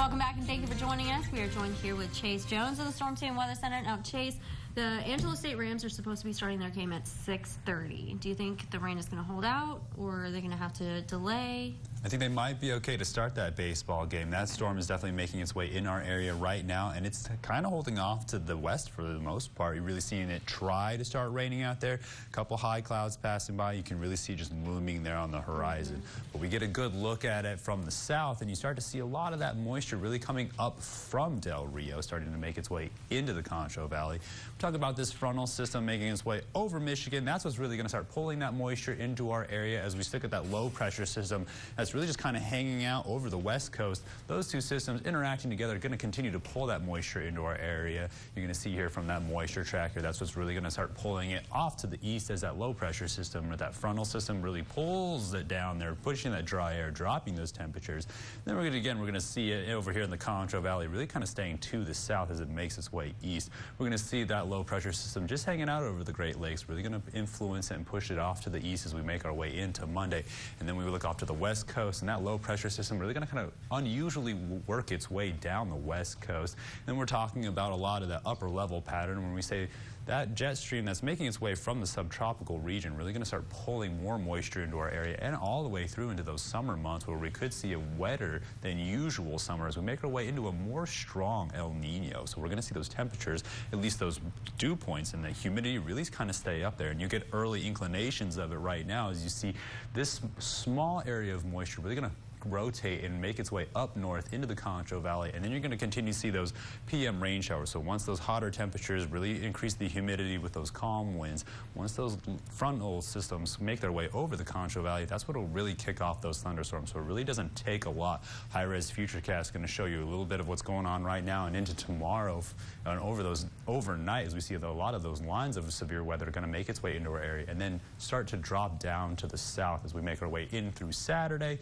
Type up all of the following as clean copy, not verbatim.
Welcome back and thank you for joining us. We are joined here with Chase Jones of the Storm Team Weather Center. Now, Chase, the Angelo State Rams are supposed to be starting their game at 6:30. Do you think the rain is going to hold out, or are they going to have to delay? I think they might be okay to start that baseball game. That storm is definitely making its way in our area right now, and it's kind of holding off to the west for the most part. You're really seeing it try to start raining out there. A couple high clouds passing by. You can really see just looming there on the horizon. But we get a good look at it from the south, and you start to see a lot of that moisture really coming up from Del Rio, starting to make its way into the Concho Valley. We're talking about this frontal system making its way over Michigan. That's what's really going to start pulling that moisture into our area as we stick at that low pressure system that's really just kind of hanging out over the west coast. Those two systems interacting together are going to continue to pull that moisture into our area. You're going to see here from that moisture tracker, that's what's really going to start pulling it off to the east as that low pressure system or that frontal system really pulls it down there, pushing that dry air, dropping those temperatures. Then we're going to see it over here in the Concho Valley really kind of staying to the south as it makes its way east. We're going to see that low pressure system just hanging out over the Great Lakes, really going to influence it and push it off to the east as we make our way into Monday. And then we look off to the west coast, and that low pressure system really going to kind of unusually work its way down the west coast. Then we're talking about a lot of the upper level pattern when we say that jet stream that's making its way from the subtropical region really going to start pulling more moisture into our area and all the way through into those summer months where we could see a wetter than usual summer as we make our way into a more strong El Nino. So we're going to see those temperatures, at least those dew points and the humidity really kind of stay up there, and you get early inclinations of it right now as you see this small area of moisture really going to rotate and make its way up north into the Concho Valley, and then you're going to continue to see those PM rain showers. So once those hotter temperatures really increase the humidity with those calm winds, once those frontal systems make their way over the Concho Valley, that's what will really kick off those thunderstorms. So it really doesn't take a lot. High-res Futurecast is going to show you a little bit of what's going on right now and into tomorrow and over those overnight as we see a lot of those lines of severe weather are going to make its way into our area and then start to drop down to the south as we make our way in through Saturday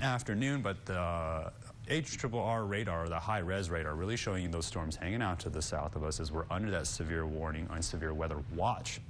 afternoon. But the HRRR radar, or the high-res radar, really showing you those storms hanging out to the south of us as we're under that severe warning on severe weather watch,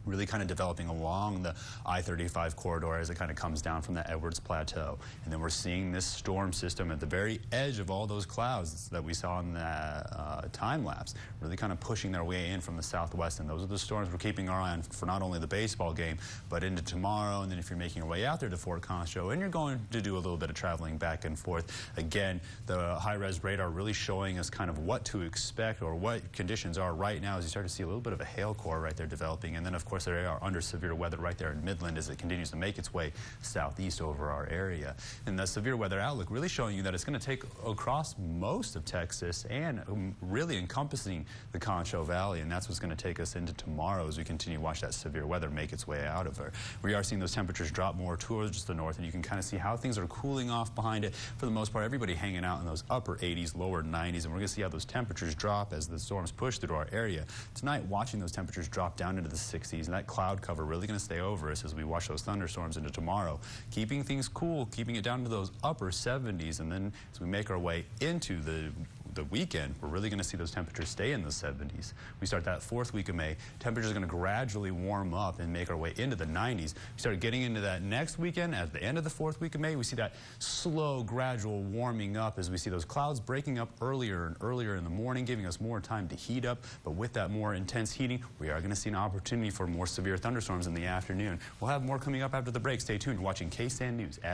really kind of developing along the I-35 corridor as it kind of comes down from the Edwards Plateau. And then we're seeing this storm system at the very edge of all those clouds that we saw in the time lapse, really kind of pushing their way in from the southwest. And those are the storms we're keeping our eye on for not only the baseball game, but into tomorrow. And then if you're making your way out there to Fort Concho and you're going to do a little bit of traveling back and forth, again, the high-res radar really showing us kind of what to expect or what conditions are right now as you start to see a little bit of a hail core right there developing. And then, of course, they are under severe weather right there in Midland as it continues to make its way southeast over our area. And the severe weather outlook really showing you that it's going to take across most of Texas and really encompassing the Concho Valley, and that's what's going to take us into tomorrow as we continue to watch that severe weather make its way out of her. We are seeing those temperatures drop more towards the north, and you can kind of see how things are cooling off behind it. For the most part, everybody hanging out in those upper 80s, lower 90s, and we're going to see how those temperatures drop as the storms push through our area. Tonight, watching those temperatures drop down into the 60s, and that cloud cover really going to stay over us as we watch those thunderstorms into tomorrow, keeping things cool, keeping it down to those upper 70s, and then as we make our way into the weekend, we're really going to see those temperatures stay in the 70s. We start that fourth week of May, temperatures are going to gradually warm up and make our way into the 90s. We start getting into that next weekend at the end of the fourth week of May. We see that slow, gradual warming up as we see those clouds breaking up earlier and earlier in the morning, giving us more time to heat up. But with that more intense heating, we are going to see an opportunity for more severe thunderstorms in the afternoon. We'll have more coming up after the break. Stay tuned. You're watching KSAN News at